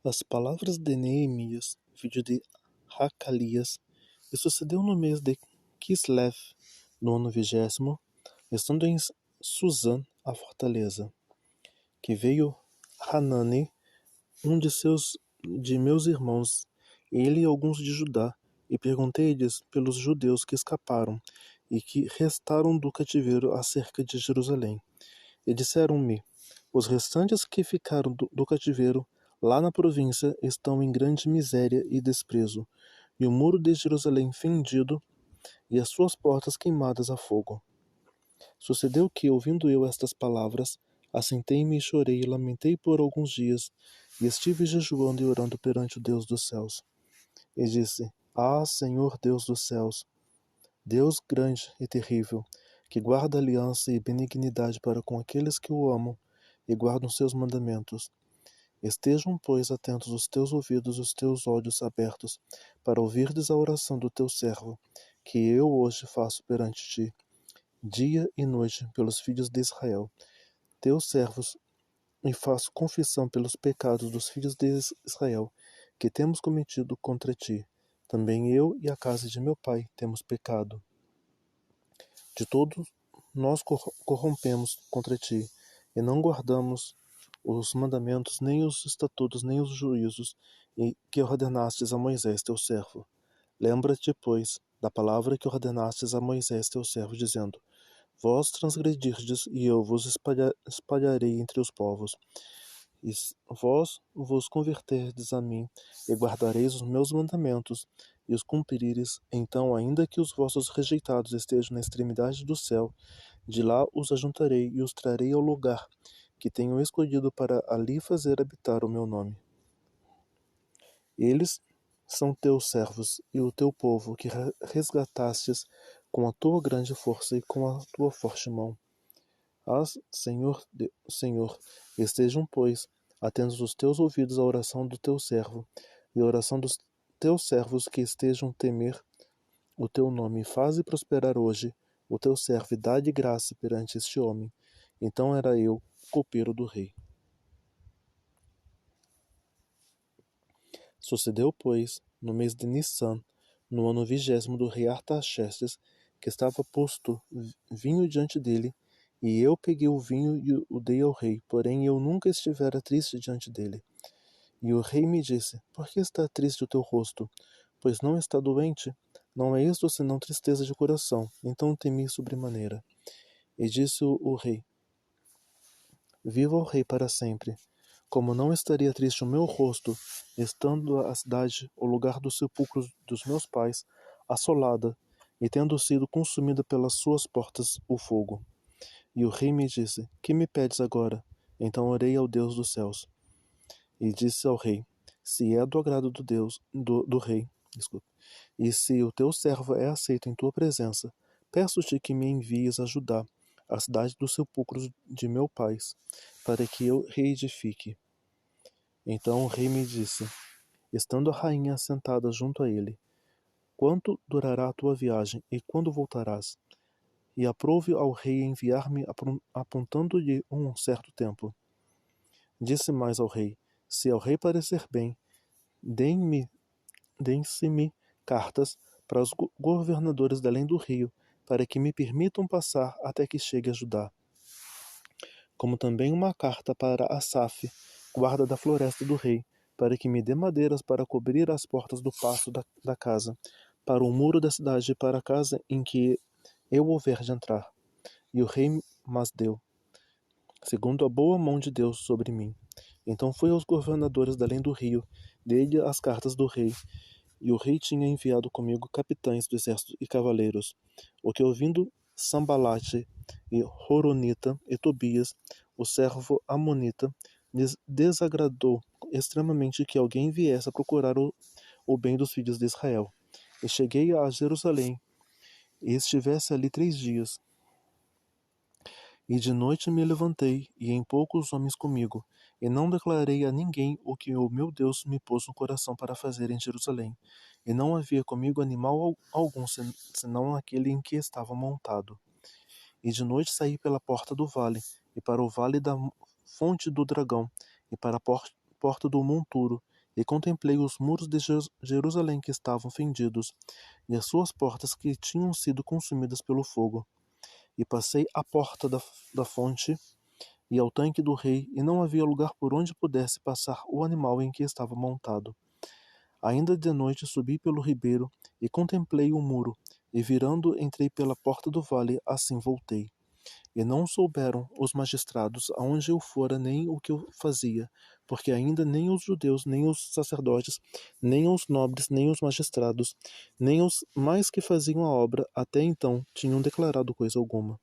As palavras de Neemias, filho de Hacalias, e sucedeu no mês de Kislev, no ano 20º, estando em Susã, a fortaleza, que veio Hanani, um de meus irmãos, ele e alguns de Judá, e perguntei-lhes pelos judeus que escaparam e que restaram do cativeiro acerca de Jerusalém. E disseram-me: os restantes que ficaram do cativeiro lá na província estão em grande miséria e desprezo, e o muro de Jerusalém fendido e as suas portas queimadas a fogo. Sucedeu que, ouvindo eu estas palavras, assentei-me e chorei e lamentei por alguns dias, e estive jejuando e orando perante o Deus dos céus. E disse: Ah, Senhor Deus dos céus, Deus grande e terrível, que guarda aliança e benignidade para com aqueles que o amam e guardam seus mandamentos. Estejam, pois, atentos os teus ouvidos e os teus olhos abertos, para ouvirdes a oração do teu servo, que eu hoje faço perante ti, dia e noite, pelos filhos de Israel, teus servos, e faço confissão pelos pecados dos filhos de Israel, que temos cometido contra ti. Também eu e a casa de meu pai temos pecado. De todos nós corrompemos contra ti, e não guardamos os mandamentos, nem os estatutos, nem os juízos que ordenastes a Moisés teu servo. Lembra-te, pois, da palavra que ordenastes a Moisés teu servo, dizendo: vós transgredirdes, e eu vos espalharei entre os povos. E vós vos converterdes a mim, e guardareis os meus mandamentos, e os cumprireis, então, ainda que os vossos rejeitados estejam na extremidade do céu, de lá os ajuntarei e os trarei ao lugar que tenho escolhido para ali fazer habitar o meu nome. Eles são teus servos e o teu povo, que resgatastes com a tua grande força e com a tua forte mão. Senhor, estejam, pois, atentos os teus ouvidos à oração do teu servo, e à oração dos teus servos que estejam temer o teu nome. Faze prosperar hoje o teu servo e dá-lhe graça perante este homem. Então era eu, copeiro do rei. Sucedeu, pois, no mês de Nissan, no ano 20º do rei Artaxerxes, que estava posto vinho diante dele, e eu peguei o vinho e o dei ao rei, porém eu nunca estivera triste diante dele. E o rei me disse: por que está triste o teu rosto? Pois não está doente? Não é isto senão tristeza de coração. Então temi sobremaneira. E disse o rei: viva o rei para sempre. Como não estaria triste o meu rosto, estando a cidade, o lugar do sepulcro dos meus pais, assolada, e tendo sido consumida pelas suas portas o fogo. E o rei me disse: que me pedes agora? Então orei ao Deus dos céus. E disse ao rei: se é do agrado do rei, desculpa, e se o teu servo é aceito em tua presença, peço-te que me envies a Judá, a cidade dos sepulcros de meus pais, para que eu reedifique. Então o rei me disse, estando a rainha sentada junto a ele: quanto durará a tua viagem e quando voltarás? E aprouve ao rei enviar-me apontando-lhe um certo tempo. Disse mais ao rei: se ao rei parecer bem, deem-se-me cartas para os governadores da além do rio, para que me permitam passar até que chegue a Judá. Como também uma carta para Asaf, guarda da floresta do rei, para que me dê madeiras para cobrir as portas do paço da casa, para o muro da cidade e para a casa em que eu houver de entrar. E o rei mas deu, segundo a boa mão de Deus sobre mim. Então fui aos governadores da além do rio, dei-lhe as cartas do rei, e o rei tinha enviado comigo capitães do exército e cavaleiros, o que ouvindo Sambalate e Horonita e Tobias, o servo amonita, lhes desagradou extremamente que alguém viesse a procurar o bem dos filhos de Israel. E cheguei a Jerusalém, e estivesse ali 3 dias. E de noite me levantei, e em poucos homens comigo, e não declarei a ninguém o que o meu Deus me pôs no coração para fazer em Jerusalém. E não havia comigo animal algum, senão aquele em que estava montado. E de noite saí pela porta do vale, e para o vale da fonte do dragão, e para a porta do monturo, e contemplei os muros de Jerusalém que estavam fendidos, e as suas portas que tinham sido consumidas pelo fogo. E passei à porta da fonte e ao tanque do rei, e não havia lugar por onde pudesse passar o animal em que estava montado. Ainda de noite subi pelo ribeiro e contemplei o muro, e virando entrei pela porta do vale, assim voltei. E não souberam os magistrados aonde eu fora nem o que eu fazia, porque ainda nem os judeus, nem os sacerdotes, nem os nobres, nem os magistrados, nem os mais que faziam a obra, até então tinham declarado coisa alguma.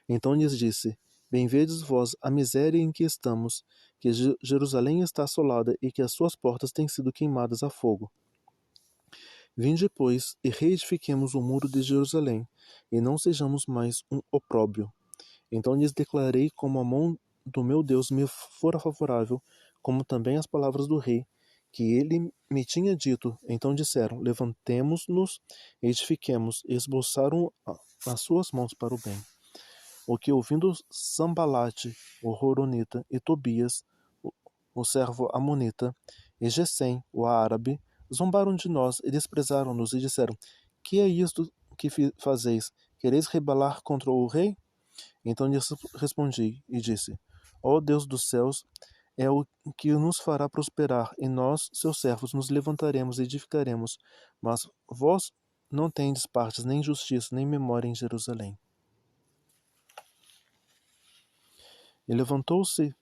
Então lhes disse: Bem vedes vós a miséria em que estamos, que Jerusalém está assolada e que as suas portas têm sido queimadas a fogo. Vinde, pois, e reedifiquemos o muro de Jerusalém, e não sejamos mais um opróbrio. Então lhes declarei como a mão do meu Deus me fora favorável, como também as palavras do rei, que ele me tinha dito. Então disseram: Levantemo-nos, edifiquemos, e esboçaram as suas mãos para o bem. O que ouvindo Sambalate, o Horonita, e Tobias, o servo amonita, e Gesem, o árabe, zombaram de nós e desprezaram-nos e disseram: Que é isto que fazeis? Quereis rebelar contra o rei? Então lhes respondi e disse: Ó Deus dos céus, é o que nos fará prosperar, e nós, seus servos, nos levantaremos e edificaremos. Mas vós não tendes partes, nem justiça, nem memória em Jerusalém. E levantou-se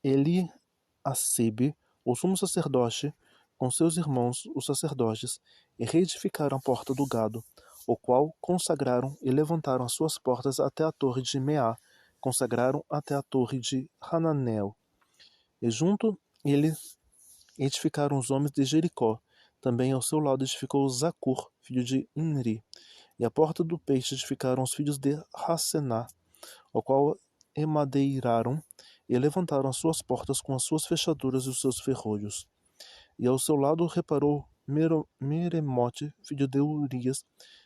Eliacibe, o sumo sacerdote, com seus irmãos, os sacerdotes, e reedificaram a porta do gado, o qual consagraram e levantaram as suas portas até a torre de Meá, consagraram até a torre de Hananel. E junto ele edificaram os homens de Jericó. Também ao seu lado edificou Zacur, filho de Inri. E a porta do peixe edificaram os filhos de Racená, o qual emadeiraram e levantaram as suas portas com as suas fechaduras e os seus ferrolhos. E ao seu lado reparou Meremote, filho de Urias,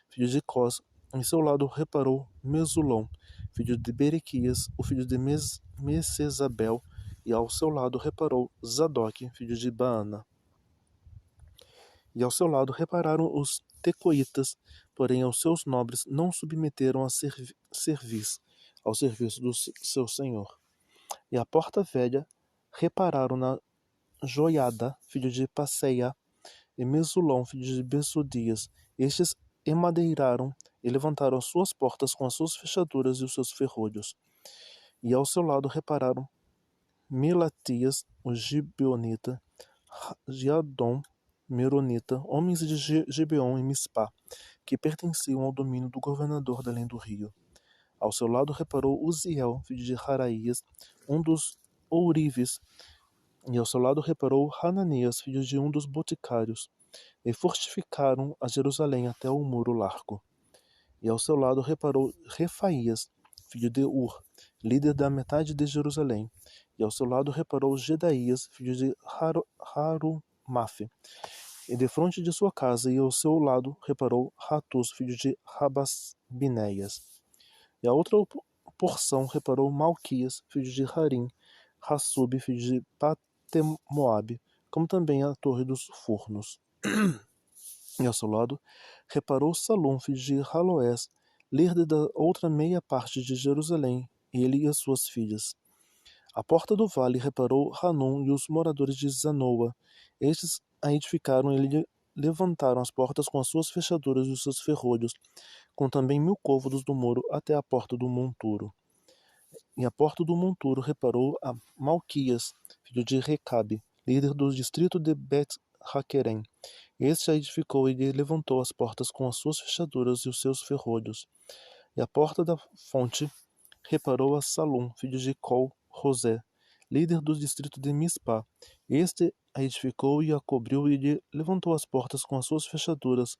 filho de Cós. Em seu lado reparou Mesulão, filho de Berequias, o filho de Mesesabel. E ao seu lado reparou Zadok, filho de Baana. E ao seu lado repararam os tecoitas, porém aos seus nobres não submeteram a ao serviço do seu senhor. E a porta velha repararam na Joiada, filho de Passeia, e Mesulão, filho de Besodias. Estes emadeiraram e levantaram as suas portas com as suas fechaduras e os seus ferrolhos. E ao seu lado repararam Melatias, o Gibeonita, Jadom, Meronita, homens de Gibeon e Mispá, que pertenciam ao domínio do governador da além do rio. Ao seu lado reparou Uziel, filho de Haraías, um dos ourives, e ao seu lado reparou Hananias, filho de um dos boticários, e fortificaram a Jerusalém até o muro largo. E ao seu lado reparou Refaías, filho de Ur, líder da metade de Jerusalém, e ao seu lado reparou Gedaías, filho de Harumafe, e defronte de sua casa, e ao seu lado reparou Ratus, filho de Rabasbinéias. E a outra porção reparou Malquias, filho de Harim, Hassub, filho de Patemoabe, como também a torre dos fornos. E ao seu lado reparou Salom, filho de Haloés, líder da outra meia parte de Jerusalém, ele e as suas filhas. A porta do vale reparou Hanum e os moradores de Zanoa. Estes a edificaram e levantaram as portas com as suas fechaduras e os seus ferrolhos, com também 1000 côvados do muro até a porta do monturo. E a porta do monturo reparou a Malquias, filho de Recabe, líder do distrito de Bet-Haquerem. Este a edificou e levantou as portas com as suas fechaduras e os seus ferrolhos. E a porta da fonte reparou a Salum, filho de Col-Rosé, líder do distrito de Mispá. Este a edificou e a cobriu e levantou as portas com as suas fechaduras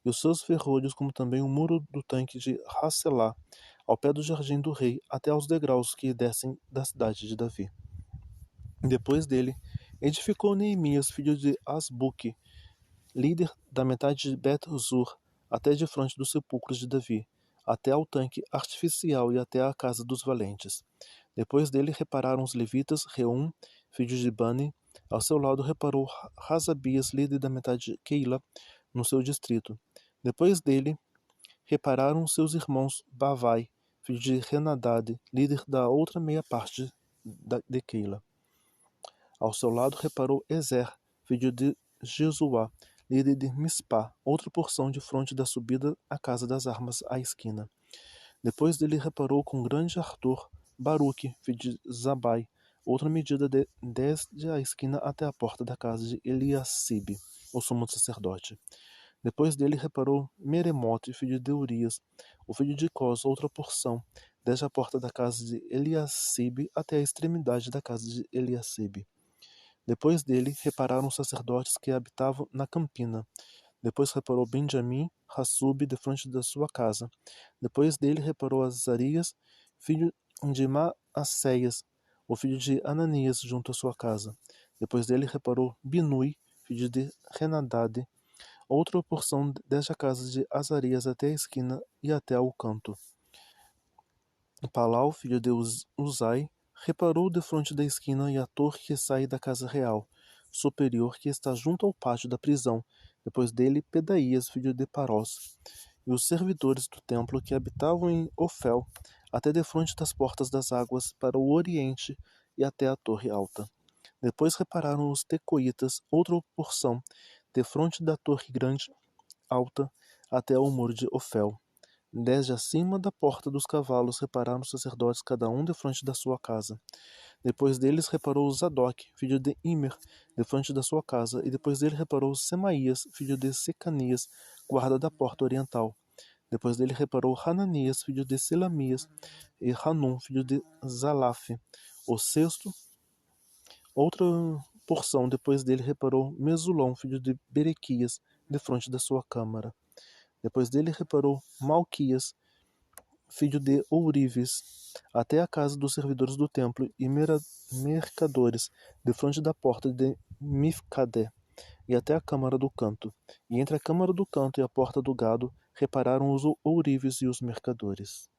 e os seus ferrolhos, como também o muro do tanque de Hacelá, ao pé do jardim do rei, até aos degraus que descem da cidade de Davi. Depois dele, edificou Neemias, filho de Asbuque, líder da metade de Bet-Zur, até de frente dos sepulcros de Davi, até ao tanque artificial e até à casa dos valentes. Depois dele repararam os levitas Reum, filho de Bani, Ao seu lado reparou Razabias, líder da metade de Keila, no seu distrito. Depois dele, repararam seus irmãos Bavai, filho de Henadad, líder da outra meia parte de Keila. Ao seu lado reparou Ezer, filho de Jesuá, líder de Mispá, outra porção de fronte da subida à casa das armas à esquina. Depois dele reparou com grande ardor Baruque, filho de Zabai, outra medida desde a esquina até a porta da casa de Eliacibe, o sumo sacerdote. Depois dele reparou Meremote, filho de Urias, o filho de Cós, outra porção, desde a porta da casa de Eliacibe até a extremidade da casa de Eliacibe. Depois dele repararam os sacerdotes que habitavam na campina. Depois reparou Benjamim, Hassub, defronte da sua casa. Depois dele reparou Azarias, filho de Maacéias, o filho de Ananias, junto à sua casa. Depois dele reparou Binui, filho de Henadad, outra porção desde a casa de Azarias até a esquina e até ao canto. Palau, filho de Uzai, reparou defronte da esquina e a torre que sai da casa real, superior, que está junto ao pátio da prisão. Depois dele, Pedaías, filho de Parós, e os servidores do templo que habitavam em Ofel, até defronte das portas das águas, para o oriente e até a torre alta. Depois repararam os tecoitas, outra porção, defronte da torre grande, alta, até ao muro de Ofel. Desde acima da porta dos cavalos repararam os sacerdotes, cada um defronte da sua casa. Depois deles reparou Zadok, filho de Imer, defronte da sua casa, e depois dele reparou Semaías, filho de Secanias, guarda da porta oriental. Depois dele reparou Hananias, filho de Selamias, e Hanum, filho de Zalaf, o sexto. Outra porção depois dele reparou Mesulom, filho de Berequias, defronte da sua câmara. Depois dele reparou Malquias, filho de Ourives, até a casa dos servidores do templo e mercadores, defronte da porta de Mifcadé, e até a câmara do canto. E entre a câmara do canto e a porta do gado repararam os ourives e os mercadores.